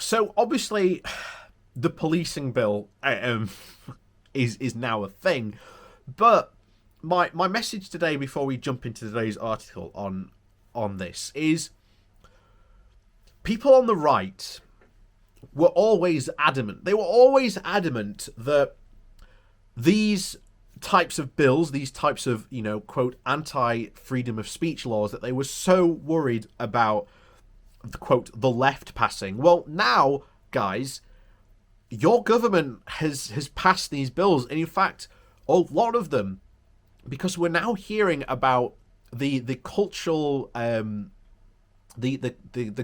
So obviously, the policing bill is now a thing, but my message today, before we jump into today's article on this, is people on the right were always adamant. They were always adamant that these types of bills, these types of, quote, anti-freedom of speech laws, that they were so worried about, the quote, the left passing. Well, now, guys, your government has passed these bills, and in fact, a lot of them, because we're now hearing about the cultural the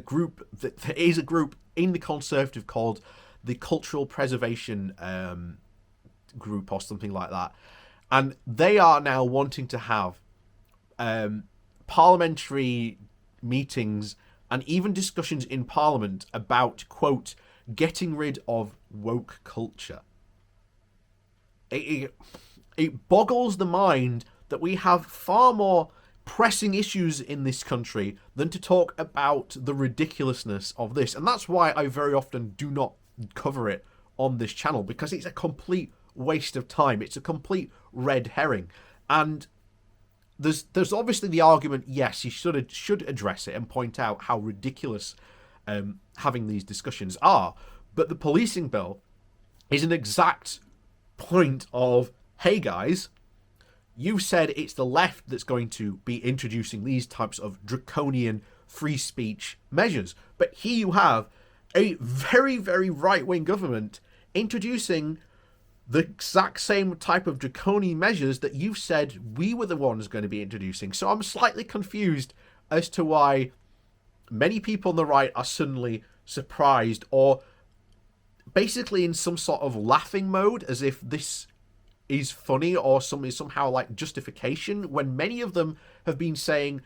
group, there is a group in the Conservative called the Cultural Preservation Group or something like that, and they are now wanting to have parliamentary meetings and even discussions in Parliament about, quote, getting rid of woke culture. It boggles the mind that we have far more pressing issues in this country than to talk about the ridiculousness of this. And that's why I very often do not cover it on this channel, because it's a complete waste of time. It's a complete red herring. And there's obviously the argument, yes, you should address it and point out how ridiculous having these discussions are. But the policing bill is an exact point of, hey guys, you said it's the left that's going to be introducing these types of draconian free speech measures. But here you have a very, very right-wing government introducing the exact same type of draconian measures that you've said we were the ones going to be introducing. So I'm slightly confused as to why many people on the right are suddenly surprised, or basically in some sort of laughing mode, as if this is funny or somehow like justification, when many of them have been saying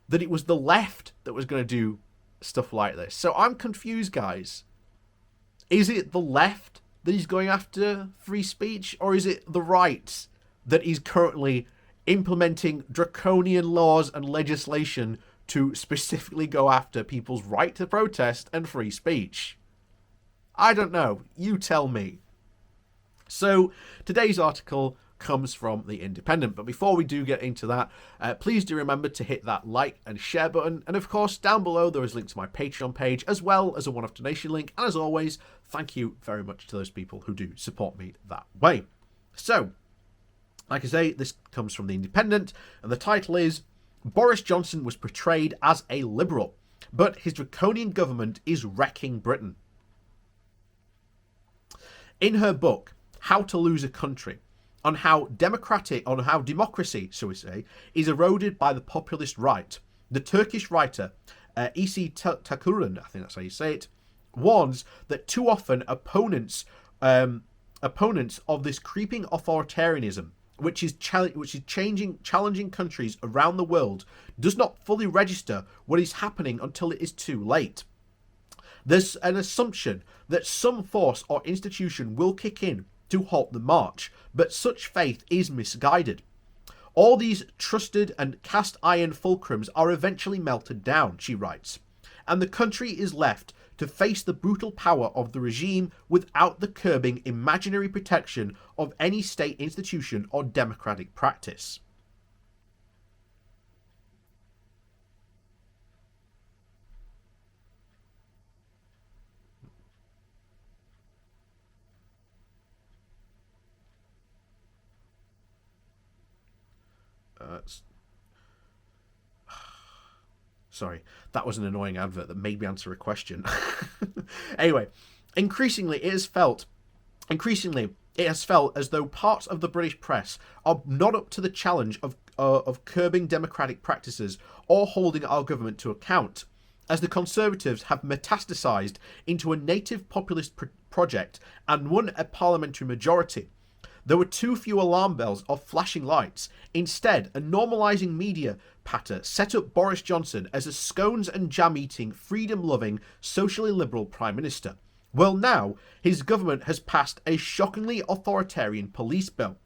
that it was the left that was going to do stuff like this. So I'm confused, guys. Is it the left that is going after free speech, or is it the right that is currently implementing draconian laws and legislation to specifically go after people's right to protest and free speech? I don't know. You tell me. So today's article comes from The Independent. But before we do get into that, please do remember to hit that like and share button. And of course, down below, there is a link to my Patreon page, as well as a one-off donation link. And as always, thank you very much to those people who do support me that way. So, like I say, this comes from The Independent, and the title is, Boris Johnson was portrayed as a liberal, but his draconian government is wrecking Britain. In her book, How to Lose a Country, on how democracy, shall we say, is eroded by the populist right, the Turkish writer E.C. Takuran, I think that's how you say it, warns that too often opponents of this creeping authoritarianism, which is challenging countries around the world, does not fully register what is happening until it is too late. There's an assumption that some force or institution will kick in to halt the march, but such faith is misguided. All these trusted and cast iron fulcrums are eventually melted down, she writes, and the country is left to face the brutal power of the regime without the curbing imaginary protection of any state institution or democratic practice. Sorry, that was an annoying advert that made me answer a question. Anyway, increasingly it has felt as though parts of the British press are not up to the challenge of curbing democratic practices or holding our government to account, as the Conservatives have metastasised into a native populist project and won a parliamentary majority. There were too few alarm bells or flashing lights. Instead, a normalising media patter set up Boris Johnson as a scones and jam eating, freedom loving, socially liberal Prime Minister. Well, now his government has passed a shockingly authoritarian police bill,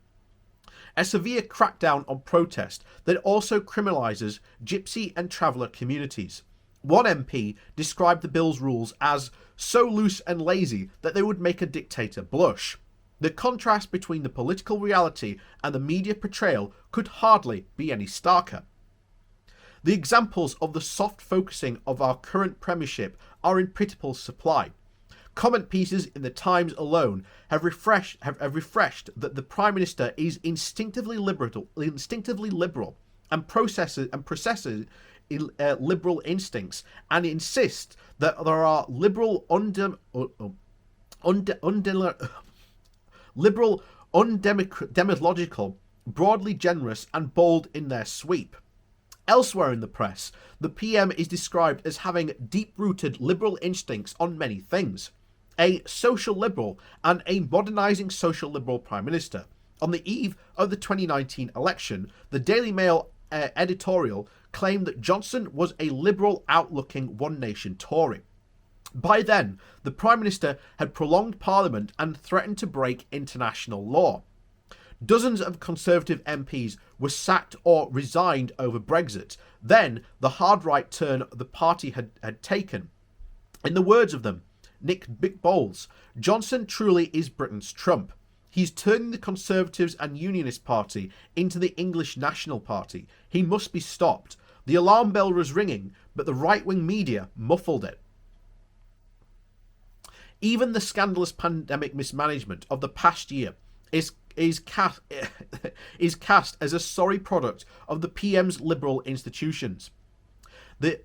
a severe crackdown on protest that also criminalises gypsy and traveller communities. One MP described the bill's rules as so loose and lazy that they would make a dictator blush. The contrast between the political reality and the media portrayal could hardly be any starker. The examples of the soft focusing of our current premiership are in pitiful supply. Comment pieces in the Times alone have refreshed that the Prime Minister is instinctively liberal and processes liberal instincts, and insists that there are liberal undemological, broadly generous and bold in their sweep. Elsewhere in the press, the PM is described as having deep-rooted liberal instincts on many things. A social liberal and a modernising social liberal Prime Minister. On the eve of the 2019 election, the Daily Mail editorial claimed that Johnson was a liberal outlooking One Nation Tory. By then, the Prime Minister had prolonged Parliament and threatened to break international law. Dozens of Conservative MPs were sacked or resigned over Brexit, then the hard right turn the party had taken. In the words of them, Nick Big Bowles, Johnson truly is Britain's Trump. He's turning the Conservatives and Unionist Party into the English National Party. He must be stopped. The alarm bell was ringing, but the right-wing media muffled it. Even the scandalous pandemic mismanagement of the past year is cast as a sorry product of the PM's liberal institutions. The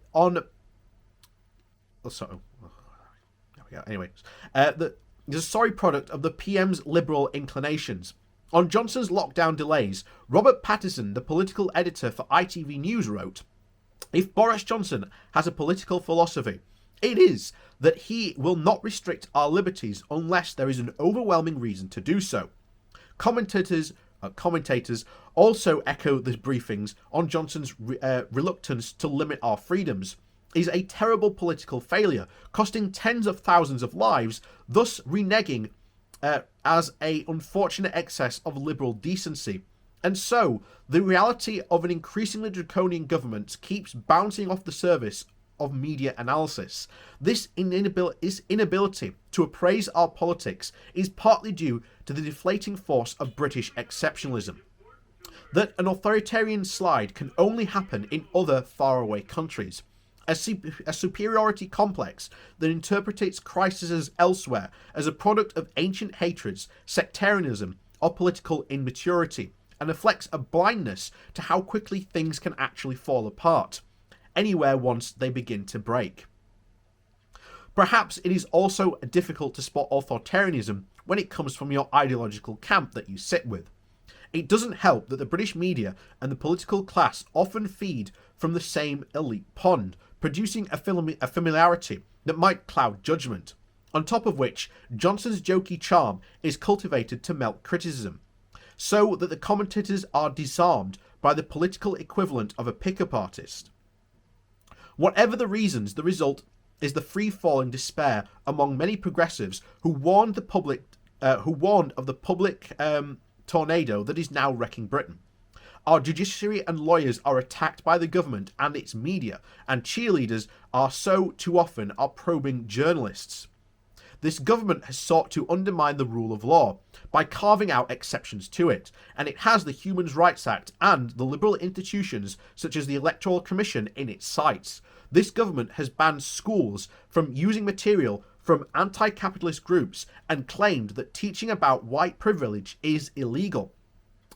sorry product of the PM's liberal inclinations. On Johnson's lockdown delays, Robert Patterson, the political editor for ITV News, wrote, "If Boris Johnson has a political philosophy, it is that he will not restrict our liberties unless there is an overwhelming reason to do so." Commentators also echo the briefings on Johnson's reluctance to limit our freedoms is a terrible political failure, costing tens of thousands of lives, thus reneging as an unfortunate excess of liberal decency. And so, the reality of an increasingly draconian government keeps bouncing off the surface of media analysis. This inability to appraise our politics is partly due to the deflating force of British exceptionalism. That an authoritarian slide can only happen in other faraway countries. A superiority complex that interprets crises elsewhere as a product of ancient hatreds, sectarianism, or political immaturity, and reflects a blindness to how quickly things can actually fall apart, anywhere once they begin to break. Perhaps it is also difficult to spot authoritarianism when it comes from your ideological camp that you sit with. It doesn't help that the British media and the political class often feed from the same elite pond, producing a familiarity that might cloud judgment, on top of which Johnson's jokey charm is cultivated to melt criticism, so that the commentators are disarmed by the political equivalent of a pickup artist. Whatever the reasons, the result is the free-falling despair among many progressives who warned of the public tornado that is now wrecking Britain. Our judiciary and lawyers are attacked by the government and its media, and cheerleaders are so too often our probing journalists. This government has sought to undermine the rule of law by carving out exceptions to it, and it has the Human Rights Act and the liberal institutions such as the Electoral Commission in its sights. This government has banned schools from using material from anti-capitalist groups and claimed that teaching about white privilege is illegal.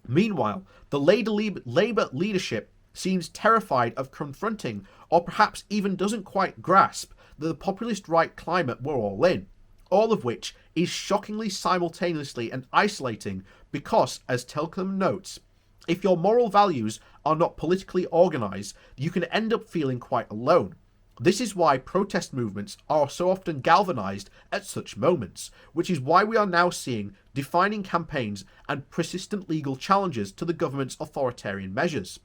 Meanwhile, the Labour leadership seems terrified of confronting, or perhaps even doesn't quite grasp, that the populist right climate we're all in, all of which is shockingly simultaneously and isolating because, as Telcom notes, if your moral values are not politically organised, you can end up feeling quite alone. This is why protest movements are so often galvanised at such moments, which is why we are now seeing defining campaigns and persistent legal challenges to the government's authoritarian measures.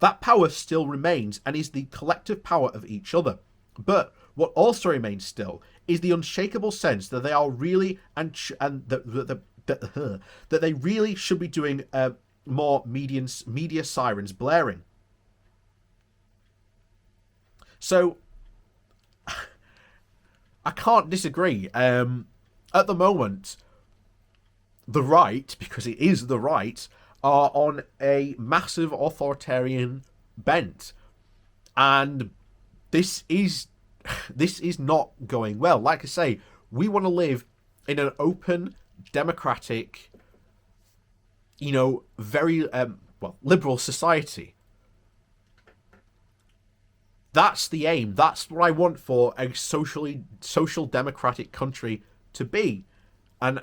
That power still remains and is the collective power of each other. But what also remains still is the unshakable sense that they are really that they really should be doing media sirens blaring. So I can't disagree. At the moment, the right, because it is the right, are on a massive authoritarian bent. And this is not going well. Like I say, we want to live in an open, democratic, very liberal society. That's the aim. That's what I want for a social democratic country to be. And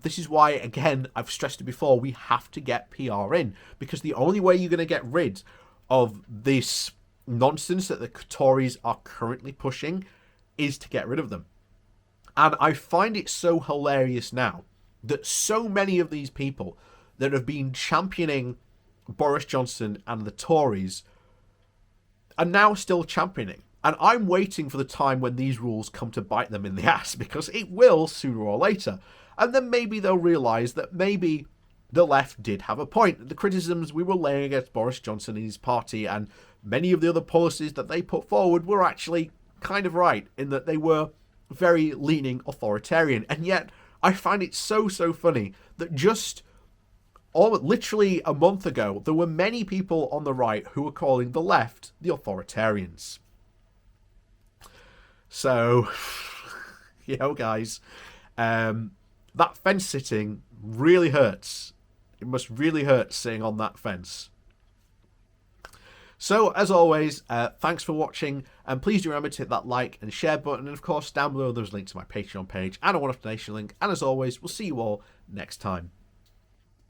this is why, again, I've stressed it before, we have to get PR in, because the only way you're going to get rid of this nonsense that the Tories are currently pushing is to get rid of them. And I find it so hilarious now that so many of these people that have been championing Boris Johnson and the Tories are now still championing. And I'm waiting for the time when these rules come to bite them in the ass, because it will sooner or later. And then maybe they'll realise that maybe the left did have a point. The criticisms we were laying against Boris Johnson and his party and many of the other policies that they put forward were actually kind of right, in that they were very leaning authoritarian. And yet I find it so funny that just literally a month ago, there were many people on the right who were calling the left the authoritarians. So, guys, that fence sitting really hurts. It must really hurt sitting on that fence. So, as always, thanks for watching, and please do remember to hit that like and share button, and of course, down below there's a link to my Patreon page and a one-off donation link, and as always, we'll see you all next time.